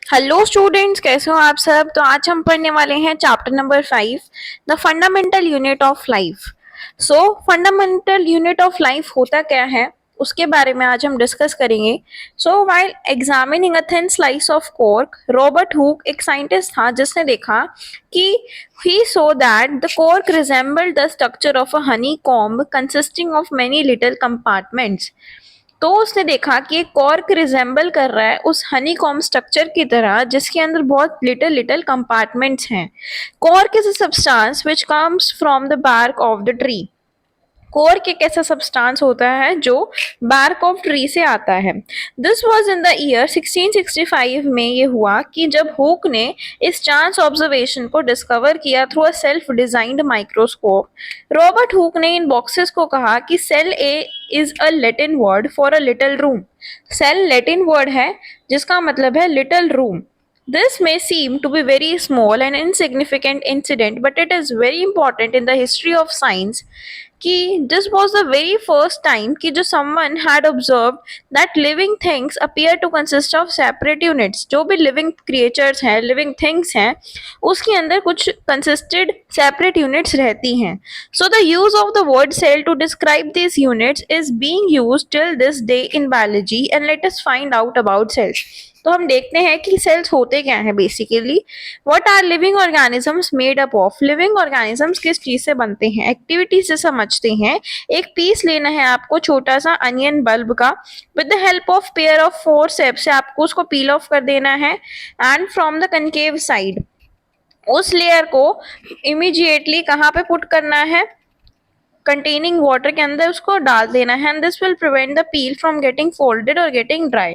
Hello students, कैसे हो आप सब। तो आज हम पढ़ने वाले हैं chapter number 5, the fundamental unit of life. So fundamental unit of life होता क्या है, उसके बारे में आज हम डिस्कस करेंगे। So while examining a thin slice of cork, Robert Hooke एक साइंटिस्ट था जिसने देखा कि he saw that the cork resembled the structure of a honeycomb consisting of many little compartments. तो उसने देखा कि एक कॉर्क रिजेंबल कर रहा है उस हनी कॉम स्ट्रक्चर की तरह, जिसके अंदर बहुत लिटिल लिटिल कंपार्टमेंट्स हैं। Cork is a substance which comes from the bark of the tree. Cork एक ऐसा सब्सटेंस होता है जो बार्क ऑफ ट्री से आता है। This was in the year 1665 में ये हुआ कि जब हुक ने इस चांस ऑब्जर्वेशन को डिस्कवर किया through a self designed microscope. Robert Hooke ने इन बॉक्सेस को कहा कि cell a is a Latin word for a little room. Cell Latin word है जिसका मतलब है little room. This may seem to be very small and insignificant incident, but it is very important in the history of science कि this was the very first time कि जो someone had observed that living things appear to consist of separate units। जो भी living creatures हैं, living things हैं, उसके अंदर कुछ consisted separate units रहती हैं। So the use of the word cell to describe these units is being used till this day in biology, and let us find out about cells। तो हम देखते हैं कि सेल्स होते क्या हैं basically. What are living organisms made up of. Living organisms किस चीज से बनते हैं, एक्टिविटी से समझते हैं। एक पीस लेना है आपको छोटा सा अनियन बल्ब का। With the help of pair of forceps से आपको उसको पील ऑफ कर देना है। And from the concave side उस लेयर को इमीडिएटली कहाँ पे पुट करना है, कंटेनिंग वाटर के अंदर उसको डाल देना है। And this will prevent the peel from getting folded और गेटिंग ड्राई।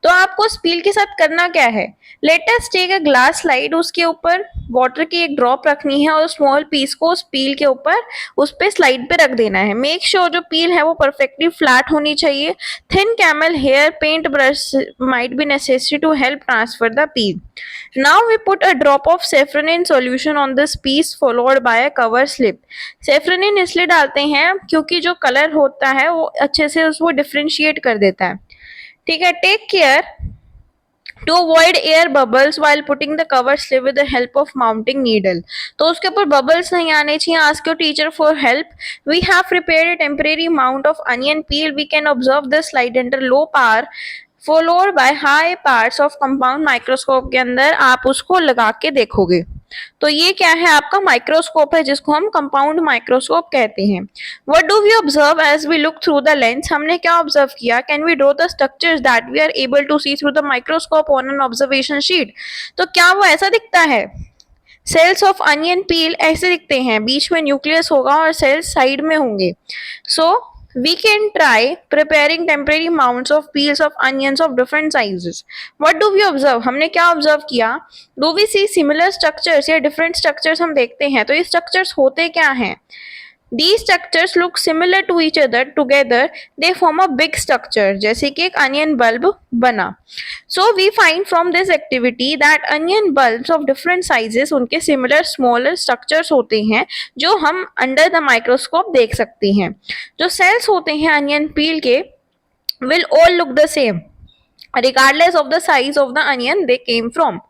तो आपको उस पील के साथ करना क्या है, let us take a glass slide, उसके ऊपर वाटर की एक ड्रॉप रखनी है और स्मॉल पीस को उस पील के ऊपर उस पे स्लाइड पे रख देना है। मेक श्योर जो पील है वो परफेक्टली फ्लैट होनी चाहिए। Thin camel hair paintbrush might be necessary to help transfer the peel. Now we put a drop of saffronin solution on this piece followed by a cover slip। सेफ्रोनिन इसलिए डालते हैं क्योंकि जो colour होता है वो अच्छे से उसको डिफ्रेंशिएट कर देता है। ठीक है, take care to avoid air bubbles while putting the cover slip with the help of mounting needle। तो उसके ऊपर बबल्स नहीं आने चाहिए। ask your teacher for help। we have prepared a temporary mount of onion peel। we can observe the slide under low power followed by high parts of compound microscope के अंदर आप उसको लगा के देखोगे। तो ये क्या है, आपका माइक्रोस्कोप है जिसको हम कंपाउंड माइक्रोस्कोप कहते हैं। What do we observe as we look through the lens. हमने क्या ऑब्जर्व किया, can we draw the structures that we are able to see through the microscope on an observation sheet. तो क्या वो ऐसा दिखता है, सेल्स ऑफ अनियन पील ऐसे दिखते हैं, बीच में न्यूक्लियस होगा और सेल्स साइड में होंगे। सो we can try preparing temporary mounts of peels of onions of different sizes। what do we observe, हमने क्या ऑब्जर्व किया, do we see similar structures या different structures हम देखते हैं। तो ये structures होते क्या हैं, these structures look similar to each other, together they form a big structure। जैसे कि एक onion bulb बना। So we find from this activity that onion bulbs of different sizes उनके similar smaller structures होते हैं जो हम under the microscope देख सकते हैं। जो cells होते हैं onion peel के will all look the same regardless of the size of the onion they came from।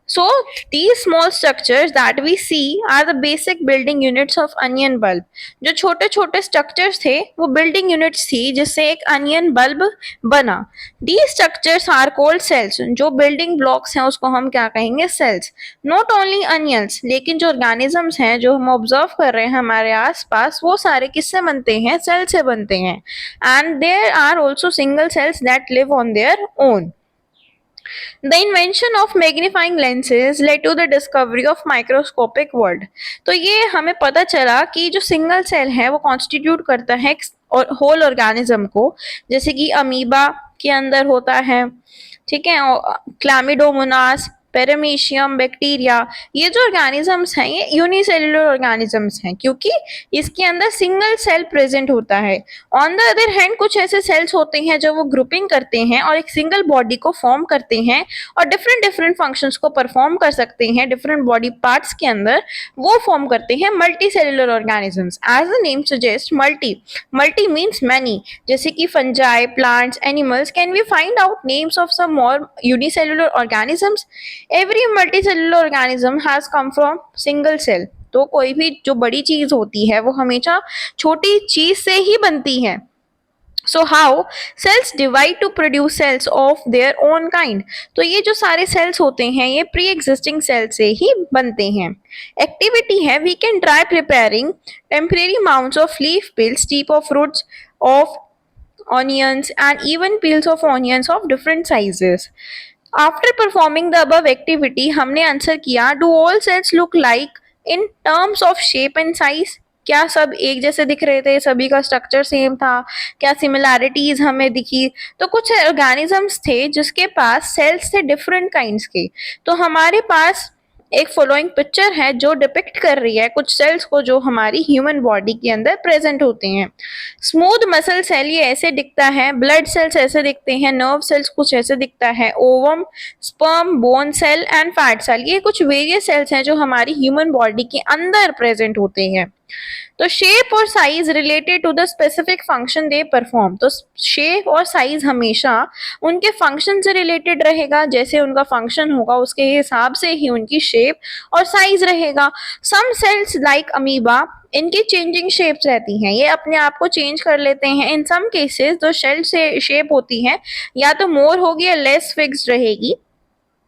So these small structures that we see are the basic building units of onion bulb। जो छोटे छोटे structures थे वो building units थी जिससे एक onion bulb बना। These structures are called cells। जो building blocks हैं उसको हम क्या कहेंगे, cells। Not only onions, लेकिन जो organisms हैं जो हम observe कर रहे हैं हमारे आसपास, वो सारे किससे बनते हैं, cell से बनते हैं। And there are also single cells that live on their own। The invention of magnifying lenses led to the discovery of microscopic world। तो ये हमें पता चला कि जो सिंगल सेल है वो कॉन्स्टिट्यूट करता है और होल ऑर्गेनिज्म को, जैसे कि अमीबा के अंदर होता है, ठीक है, क्लामिडोमोनास, पैरामीशियम, बैक्टीरिया, ये जो ऑर्गेनिजम्स हैं ये यूनिसेलुलर ऑर्गेनिजम्स हैं क्योंकि इसके अंदर सिंगल सेल प्रेजेंट होता है। ऑन द अदर हैंड कुछ ऐसे सेल्स होते हैं जो वो ग्रुपिंग करते हैं और एक सिंगल बॉडी को फॉर्म करते हैं और डिफरेंट डिफरेंट फंक्शंस को परफॉर्म कर सकते हैं डिफरेंट बॉडी पार्ट्स के अंदर, वो फॉर्म करते हैं multicellular organisms. As the name suggest, multi, multi means many, जैसे कि fungi, plants, animals. Can we find out names of some more unicellular organisms? Every multicellular organism has come from single cell. तो कोई भी जो बड़ी चीज होती है वो हमेशा छोटी चीज से ही बनती है। So how cells divide to produce cells of their own kind? तो ये जो सारे cells होते हैं ये प्री एग्जिस्टिंग सेल से ही बनते हैं। एक्टिविटी है, we can try preparing temporary mounds of leaf peels, tip of roots of onions and even peels of onions of different sizes. After performing the above activity, हमने answer किया, do all cells look like in terms of shape and size? क्या सब एक जैसे दिख रहे थे, सभी का स्ट्रक्चर सेम था, क्या सिमिलैरिटीज हमें दिखी? तो कुछ ऑर्गेनिजम्स थे जिसके पास सेल्स थे डिफरेंट काइंड्स के। तो हमारे पास एक फॉलोइंग पिक्चर है जो डिपिक्ट कर रही है कुछ सेल्स को जो हमारी ह्यूमन बॉडी के अंदर प्रेजेंट होते हैं। स्मूथ मसल सेल ये ऐसे दिखता है, ब्लड सेल्स ऐसे दिखते हैं, नर्व सेल्स कुछ ऐसे दिखता है, ovum, sperm, bone cell and fat cell, ये कुछ वेरियस सेल्स हैं जो हमारी ह्यूमन बॉडी के अंदर प्रेजेंट होते हैं। तो शेप और size related to the specific function they perform. तो शेप और साइज हमेशा उनके फंक्शन से रिलेटेड रहेगा, जैसे उनका फंक्शन होगा उसके हिसाब से ही उनकी शेप और साइज रहेगा। सम सेल्स लाइक अमीबा, इनकी चेंजिंग शेप्स रहती हैं, ये अपने आप को चेंज कर लेते हैं। इन सम केसेस जो शेल से शेप होती है या तो मोर होगी या लेस फिक्स्ड रहेगी,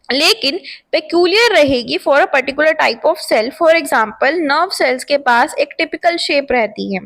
लेकिन पेक्यूलियर रहेगी for a particular type of cell. For example nerve cells के पास एक टिपिकल शेप रहती है।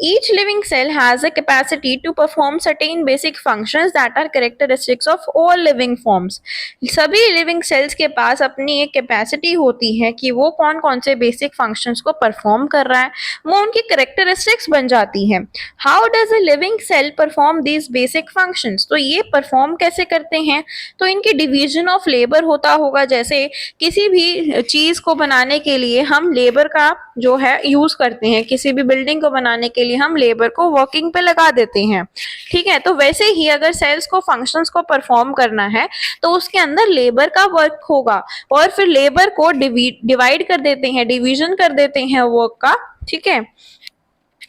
Each living cell has a capacity to perform certain basic functions that are characteristics of all living forms. सभी living cells के पास अपनी एक कैपेसिटी होती है कि वो कौन कौन से बेसिक फंक्शंस को परफॉर्म कर रहा है, वो उनकी कैरेक्टरिस्टिक्स बन जाती है। How does a living cell perform these basic functions? तो ये परफॉर्म कैसे करते हैं? तो इनकी डिवीजन ऑफ लेबर होता होगा, जैसे किसी भी चीज को बनाने के लिए हम लेबर का जो है यूज करते हैं, किसी भी बिल्डिंग को बनाने के लिए हम लेबर को वर्किंग पे लगा देते हैं, ठीक है। तो वैसे ही अगर सेल्स को फंक्शंस को परफॉर्म करना है तो उसके अंदर लेबर का वर्क होगा और फिर लेबर को डिवाइड कर देते हैं, डिवीजन कर देते हैं वर्क का, ठीक है,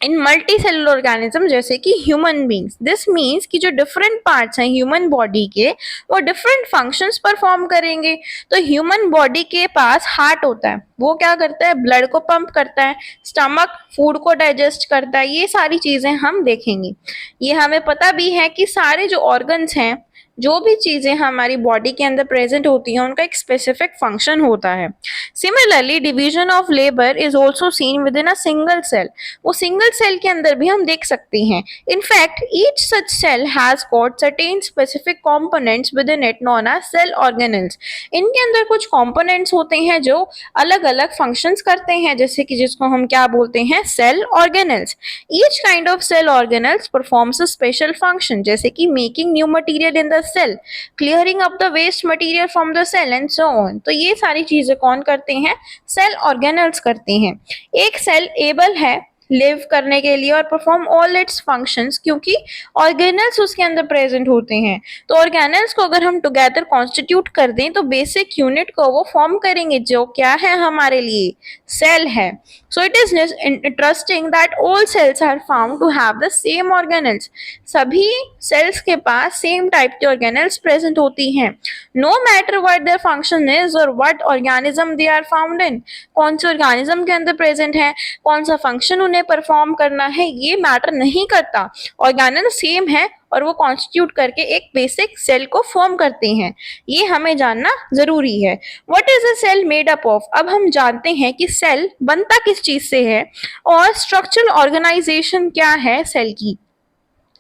इन मल्टी सेलुलर ऑर्गेनिज्म जैसे कि ह्यूमन बींग्स। दिस मीन्स कि जो डिफरेंट पार्ट्स हैं ह्यूमन बॉडी के वो डिफरेंट फंक्शंस परफॉर्म करेंगे। तो ह्यूमन बॉडी के पास हार्ट होता है, वो क्या करता है, ब्लड को पंप करता है, स्टमक फूड को डाइजेस्ट करता है, ये सारी चीजें हम देखेंगे। ये हमें पता भी है कि सारे जो ऑर्गन्स हैं, जो भी चीजें हमारी बॉडी के अंदर प्रेजेंट होती हैं उनका एक स्पेसिफिक फंक्शन होता है। Similarly division of labour is also seen within a single cell. वो सिंगल सेल के अंदर भी हम देख सकते हैं। In fact each such cell has got certain specific components within it known as cell organelles. इनके अंदर कुछ कंपोनेंट्स होते हैं जो अलग अलग फंक्शंस करते हैं, जैसे कि जिसको हम क्या बोलते हैं, cell organelles. Each kind of cell organelles performs a special function, जैसे कि making new material in the cell, clearing up the waste material from the cell and so on. तो ये सारी चीजें कौन करते हैं, सेल ऑर्गेनल्स करते हैं। एक सेल एबल है लिव करने के लिए और परफॉर्म ऑल इट्स फंक्शंस क्योंकि ऑर्गेनल्स उसके अंदर प्रेजेंट होते हैं। तो ऑर्गेनल्स को अगर हम टुगेदर कॉन्स्टिट्यूट कर दें तो बेसिक यूनिट को वो फॉर्म करेंगे जो क्या है हमारे लिए, सेल है। So it is interesting that all cells are found to have the same organelles. सभी सेल्स के पास सेम टाइप के ऑर्गेनल्स प्रेजेंट होती हैं, no matter what their function is or what organism they are found in. कौन से organism के अंदर प्रेजेंट है, कौन सा फंक्शन उन्हें परफॉर्म करना है, ये मैटर नहीं करता। ऑर्गेनल सेम है और वो कॉन्स्टिट्यूट करके एक बेसिक सेल को फॉर्म करते हैं, ये हमें जानना जरूरी है। What is a cell made up of? अब हम जानते हैं कि सेल बनता किस चीज से है और स्ट्रक्चरल ऑर्गेनाइजेशन क्या है सेल की।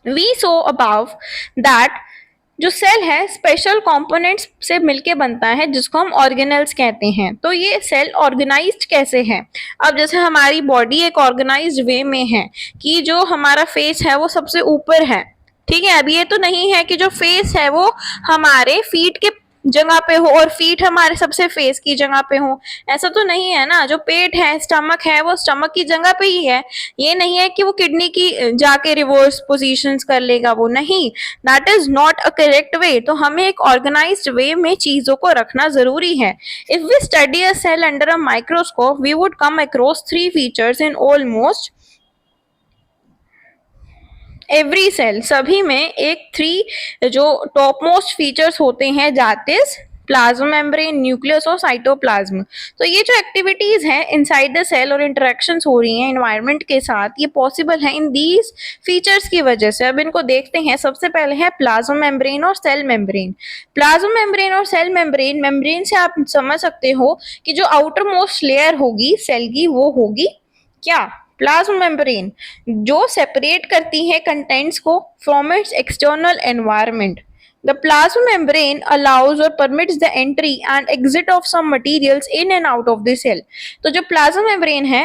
वी सो अबाव दैट जो सेल है स्पेशल कंपोनेंट्स से मिलके बनता है जिसको हम ऑर्गेनल्स कहते हैं। तो ये सेल ऑर्गेनाइज्ड कैसे है? अब जैसे हमारी बॉडी एक ऑर्गेनाइज्ड वे में है कि जो हमारा फेस है वो सबसे ऊपर है, ठीक है। अब ये तो नहीं है कि जो फेस है वो हमारे फीट के जगह पे हो और फीट हमारे सबसे फेस की जगह पे हो, ऐसा तो नहीं है ना। जो पेट है, स्टमक है, वो स्टमक की जगह पे ही है। ये नहीं है कि वो किडनी की जाके रिवर्स पोजीशंस कर लेगा, वो नहीं, that is not a correct way. तो हमें एक ऑर्गेनाइज्ड वे में चीजों को रखना जरूरी है। If we study a cell under a microscope we would come across three features in almost every cell. सभी में एक थ्री जो टॉप मोस्ट फीचर्स होते हैं, that is plasma membrane, nucleus और साइटोप्लाज्म। तो ये जो एक्टिविटीज हैं इनसाइड द सेल और इंटरेक्शंस हो रही हैं एनवायरनमेंट के साथ, ये पॉसिबल है इन दीज फीचर्स की वजह से। अब इनको देखते हैं। सबसे पहले है प्लाज्मा मेम्ब्रेन और सेल मेम्ब्रेन। प्लाज्मा मेम्ब्रेन और सेल मेम्ब्रेन, मेम्ब्रेन से आप समझ सकते हो कि जो आउटर मोस्ट लेयर होगी सेल की, वो होगी क्या, प्लाज्मा मेम्ब्रेन, जो सेपरेट करती है कंटेंट्स को from its external environment. The plasma membrane allows or permits the entry and exit of some materials in and out of the cell. तो जो प्लाज्मा मेम्ब्रेन है,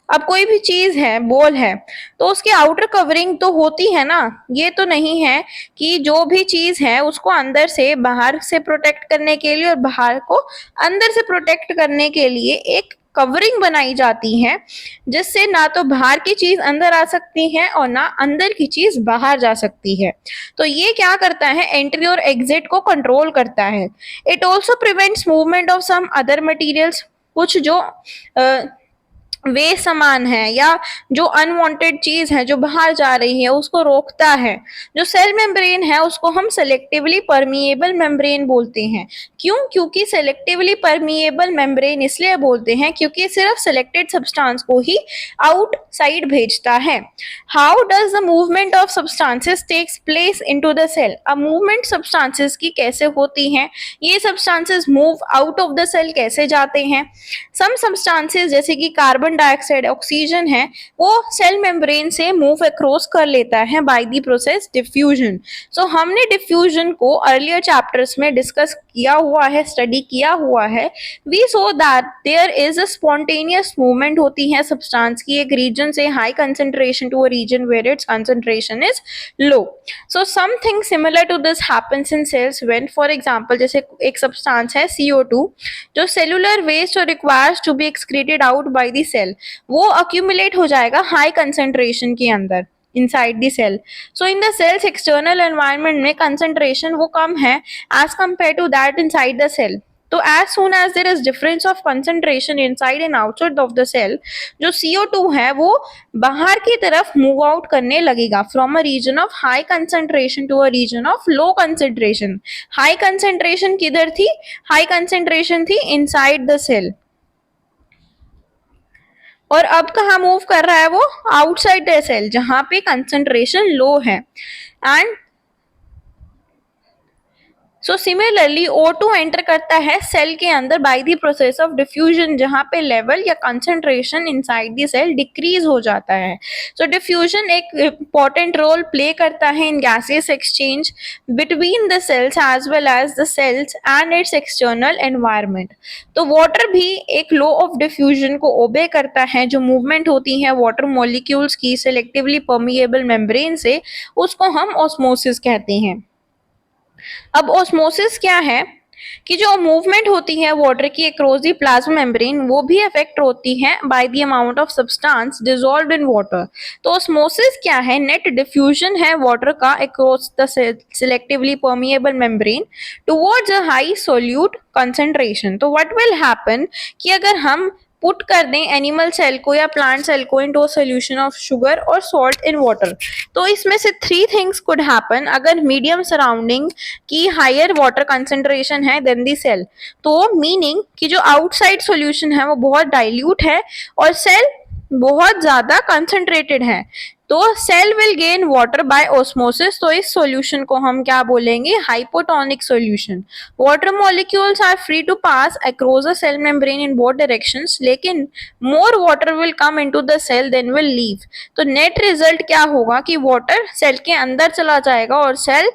अब कोई भी चीज है, बॉल है, तो उसकी आउटर कवरिंग तो होती है ना। ये तो नहीं है कि जो भी चीज है उसको अंदर से बाहर से प्रोटेक्ट करने के लिए और बाहर को अंदर से प्रोटेक्ट करने के लिए एक कवरिंग बनाई जाती है, जिससे ना तो बाहर की चीज अंदर आ सकती है और ना अंदर की चीज बाहर जा सकती है। तो ये क्या करता है, एंट्री और एग्जिट को कंट्रोल करता है। It also prevents movement of some other materials. कुछ जो वे सामान है या जो अनवांटेड चीज है जो बाहर जा रही है उसको रोकता है। जो सेल मेम्ब्रेन है उसको हम सेलेक्टिवली परमिएबल मेम्ब्रेन बोलते हैं। क्यों? क्योंकि सेलेक्टिवली परमिएबल मेम्ब्रेन इसलिए बोलते हैं क्योंकि सिर्फ सेलेक्टेड सब्सटेंस को ही आउटसाइड भेजता है। How does the movement of substances takes place into the cell. अब मूवमेंट सब्सटेंसेस की कैसे होती है, ये substances move out of the cell कैसे जाते हैं। सम सब्सटेंसेस जैसे कि कार्बन डाइऑक्साइड, ऑक्सीजन है, वो सेल मेम्ब्रेन से मूव अक्रॉस कर लेता है बाय द प्रोसेस डिफ्यूजन। सो हमने डिफ्यूजन को अर्लियर चैप्टर्स में डिस्कस किया हुआ है, स्टडी किया हुआ है। We saw that there is a spontaneous movement होती है सब्सटेंस की एक रीजन से high concentration to a region where its concentration is low. So something similar to this happens in cells when, for example, जैसे एक substance है CO2 जो cellular waste और requires to be excreted out by the cell, वो accumulate हो जाएगा high concentration के अंदर inside the cell. So in the cell's external environment में concentration वो कम है as compared to that inside the cell. तो as soon as there is difference of concentration inside and outside of the cell, जो CO2 है वो बाहर की तरफ move out करने लगेगा from a region of high concentration to a region of low concentration. High concentration किधर थी? High concentration थी inside the cell. और अब कहाँ मूव कर रहा है वो? आउटसाइड द सेल, जहां पे कंसंट्रेशन लो है। And so similarly O2 enter करता है सेल के अंदर by the process of diffusion, जहां पे लेवल या concentration inside the cell decrease हो जाता है। सो डिफ्यूजन एक इंपॉर्टेंट रोल प्ले करता है in gaseous exchange between the cells as well as the cells and its external environment. तो वाटर भी एक लॉ ऑफ डिफ्यूजन को ओबे करता है। जो मूवमेंट होती है वाटर मॉलिक्यूल्स की सेलेक्टिवली परमिएबल मेम्ब्रेन से, उसको हम ऑस्मोसिस कहते हैं। अब ऑस्मोसिस क्या है कि जो मूवमेंट होती है वाटर की अक्रॉस द प्लाज्मा मेम्ब्रेन, वो भी अफेक्ट होती है by the amount of substance dissolved in water. तो ऑस्मोसिस क्या है? नेट डिफ्यूजन है वाटर का across the selectively permeable membrane towards a high solute concentration. तो व्हाट विल हैपन कि अगर हम पुट कर दें एनिमल सेल को या प्लांट सेल को इनटू सोल्यूशन ऑफ शुगर और सॉल्ट इन वाटर, तो इसमें से थ्री थिंग्स कुड हैपन। अगर मीडियम सराउंडिंग की हायर वाटर कंसंट्रेशन है देन दी सेल, तो मीनिंग कि जो आउटसाइड सॉल्यूशन है वो बहुत डाइल्यूट है और सेल बहुत ज्यादा कंसंट्रेटेड है, तो cell will gain water by osmosis. तो इस सॉल्यूशन को हम क्या बोलेंगे? Hypotonic solution. Water molecules are free to pass across the cell membrane in both directions, लेकिन more water will come into the cell than will leave. तो net result क्या होगा कि वाटर सेल के अंदर चला जाएगा और सेल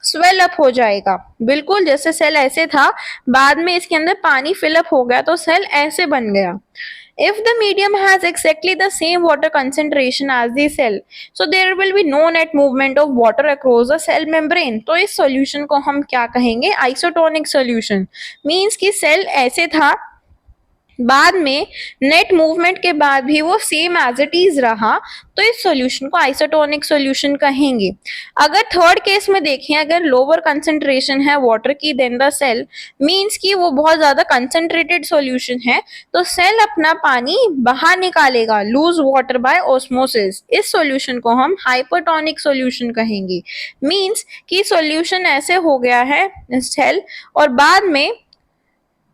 स्वेल अप हो जाएगा। बिल्कुल जैसे सेल ऐसे था, बाद में इसके अंदर पानी फिलअप हो गया तो सेल ऐसे बन गया। If the medium has exactly the same water concentration as the cell, so there will be no net movement of water across the cell membrane. तो इस solution को हम क्या कहेंगे? Isotonic solution. Means कि cell ऐसे था, बाद में नेट मूवमेंट के बाद भी वो सेम एज इट इज रहा, तो इस सॉल्यूशन को आइसोटोनिक सॉल्यूशन कहेंगे। अगर थर्ड केस में देखें, अगर लोअर कंसंट्रेशन है वाटर की देन द सेल, मींस कि वो बहुत ज्यादा कंसंट्रेटेड सॉल्यूशन है, तो सेल अपना पानी बाहर निकालेगा, लूज वाटर बाय ऑस्मोसिस। इस सॉल्यूशन को हम हाइपरटोनिक सॉल्यूशन कहेंगे। मींस कि सॉल्यूशन ऐसे हो गया है सेल और बाद में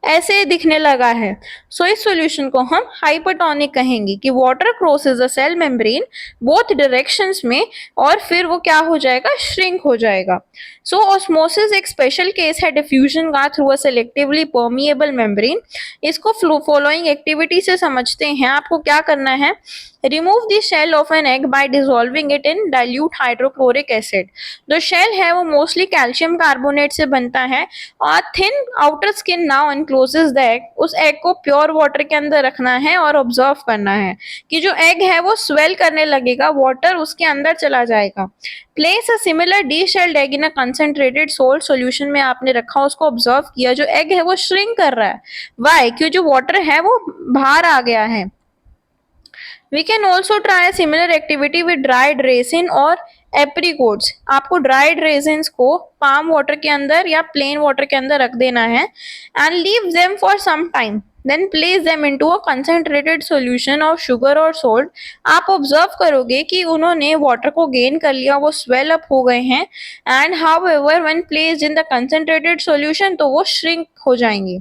ऐसे दिखने लगा है, सो इस सॉल्यूशन को हम हाइपरटोनिक कहेंगे कि water crosses the cell membrane both directions में, और फिर वो क्या हो जाएगा? श्रिंक हो जाएगा। सो ऑस्मोसिस एक स्पेशल केस है डिफ्यूजन का through a selectively permeable membrane. इसको फॉलोइंग एक्टिविटी से समझते हैं। आपको क्या करना है? Remove the shell off an egg by dissolving it in dilute hydrochloric acid. जो शेल है वो मोस्टली कैल्शियम कार्बोनेट से बनता है और thin outer skin now encloses the egg. उस एग को प्योर वाटर के अंदर रखना है और ऑब्जर्व करना है कि जो एग है वो स्वेल करने लगेगा, वाटर उसके अंदर चला जाएगा। Place a similar D-shelled egg in a concentrated salt solution में आपने रखा, उसको ऑब्जर्व किया, जो एग है वो श्रिंक कर रहा है। वाई? क्यों? जो वाटर है वो बाहर आ गया है। We can also try a similar activity with dried raisin और एप्रीकोट्स। आपको ड्राइड रेजिन्स को पाम वाटर के अंदर या प्लेन वाटर के अंदर रख देना है and leave them for some time, then place them into a concentrated solution of sugar और सोल्ट। आप ऑब्जर्व करोगे कि उन्होंने वाटर को गेन कर लिया, वो स्वेल अप हो गए हैं, and how ever when placed in the concentrated solution तो वो श्रिंक हो जाएंगे।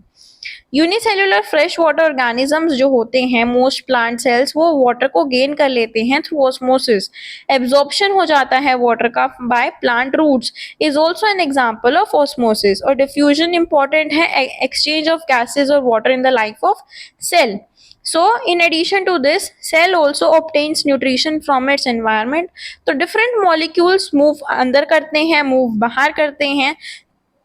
यूनिसेल्युलर फ्रेश वाटर ऑर्गेनिजम्स जो होते हैं, मोस्ट प्लांट सेल्स, वो वाटर को गेन कर लेते हैं थ्रू ऑस्मोसिस। एब्जॉर्प्शन हो जाता है वाटर का by plant roots is also an example of osmosis. और डिफ्यूजन इंपॉर्टेंट है, एक्सचेंज ऑफ गैसेज और water in the life of cell. So, in addition to this, cell also obtains nutrition from its environment. तो different molecules move अंदर करते हैं, move बाहर करते हैं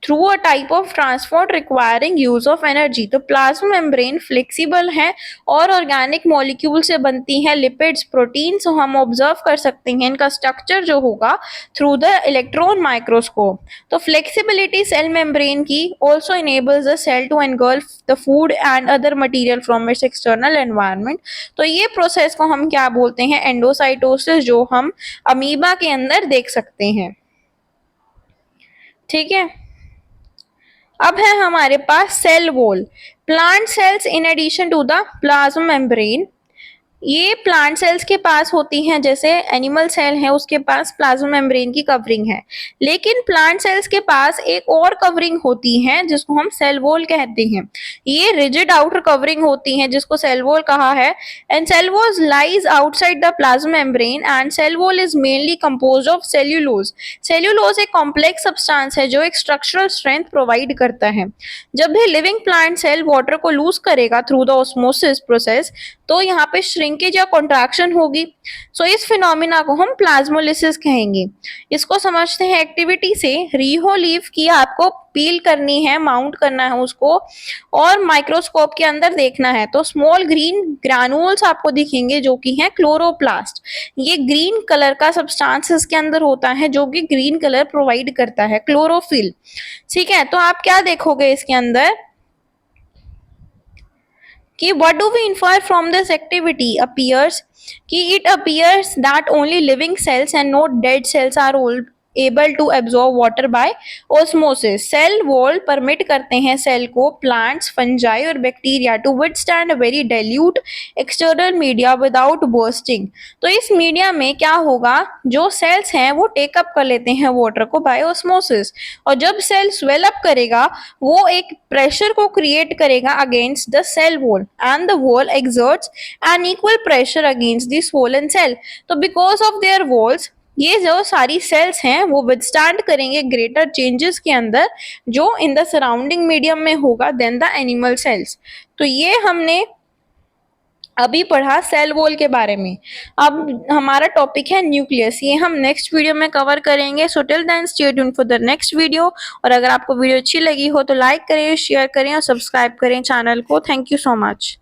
through a type of transport requiring use of energy. तो plasma membrane flexible है और ऑर्गेनिक मॉलिक्यूल से बनती है, लिपिड्स, प्रोटीन। सो हम ऑब्जर्व कर सकते हैं इनका स्ट्रक्चर जो होगा थ्रू द इलेक्ट्रॉन माइक्रोस्कोप। तो फ्लेक्सिबिलिटी सेल मेम्ब्रेन की also enables the cell to engulf the food and other material from its external environment. तो ये प्रोसेस को हम क्या बोलते हैं? एंडोसाइटोसिस, जो हम अमीबा के अंदर देख सकते हैं। ठीक है, अब है हमारे पास cell wall. Plant cells in addition to the plasma membrane, ये प्लांट सेल्स के पास होती हैं, जैसे एनिमल सेल है उसके पास प्लाज्मा मेम्ब्रेन की कवरिंग है, लेकिन प्लांट सेल्स के पास एक और कवरिंग होती है जिसको हम सेल वॉल कहते हैं। ये रिजिड आउटर कवरिंग होती है जिसको सेल वॉल कहा है। And cell wall lies outside the plasma membrane and cell wall is mainly composed of cellulose. Cellulose एक कॉम्प्लेक्स सब्सटेंस है जो एक स्ट्रक्चरल स्ट्रेंथ प्रोवाइड करता है। जब भी लिविंग प्लांट सेल वाटर को लूज करेगा थ्रू द ऑस्मोसिस प्रोसेस, तो यहाँ पे श्रिंकेज या कॉन्ट्रैक्शन होगी। सो इस फिनोमिना को हम प्लाज्मोलिसिस कहेंगे। इसको समझते हैं एक्टिविटी से। रिहो लीफ की आपको पील करनी है, माउंट करना है उसको, और माइक्रोस्कोप के अंदर देखना है तो स्मॉल ग्रीन ग्रैनुल्स आपको दिखेंगे जो कि हैं क्लोरोप्लास्ट। ये ग्रीन कलर का सब्सटेंस इसके अंदर होता है जो कि ग्रीन कलर प्रोवाइड करता है, क्लोरोफिल। ठीक है, तो आप क्या देखोगे इसके अंदर कि what do we infer from this activity? Appears कि it appears that only living cells and not dead cells are all able to absorb water by osmosis. Cell wall permit करते हैं सेल को plants, fungi और bacteria to withstand a very dilute external media without bursting. तो इस media में क्या होगा? जो सेल्स हैं वो टेक अप कर लेते हैं वाटर को बाय ऑस्मोसिस, और जब सेल स्वेल अप करेगा वो एक प्रेशर को क्रिएट करेगा against the cell wall and the wall exerts an equal pressure against the swollen cell. तो बिकॉज ऑफ देयर वॉल्स ये जो सारी सेल्स हैं वो विदस्टैंड करेंगे ग्रेटर चेंजेस के अंदर जो इन द सराउंडिंग मीडियम में होगा देन द एनिमल सेल्स। तो ये हमने अभी पढ़ा सेल वॉल के बारे में। अब हमारा टॉपिक है न्यूक्लियस, ये हम नेक्स्ट वीडियो में कवर करेंगे। So till then stay tuned for the next video. और अगर आपको वीडियो अच्छी लगी हो तो लाइक करें, शेयर करें और सब्सक्राइब करें चैनल को। Thank you so much.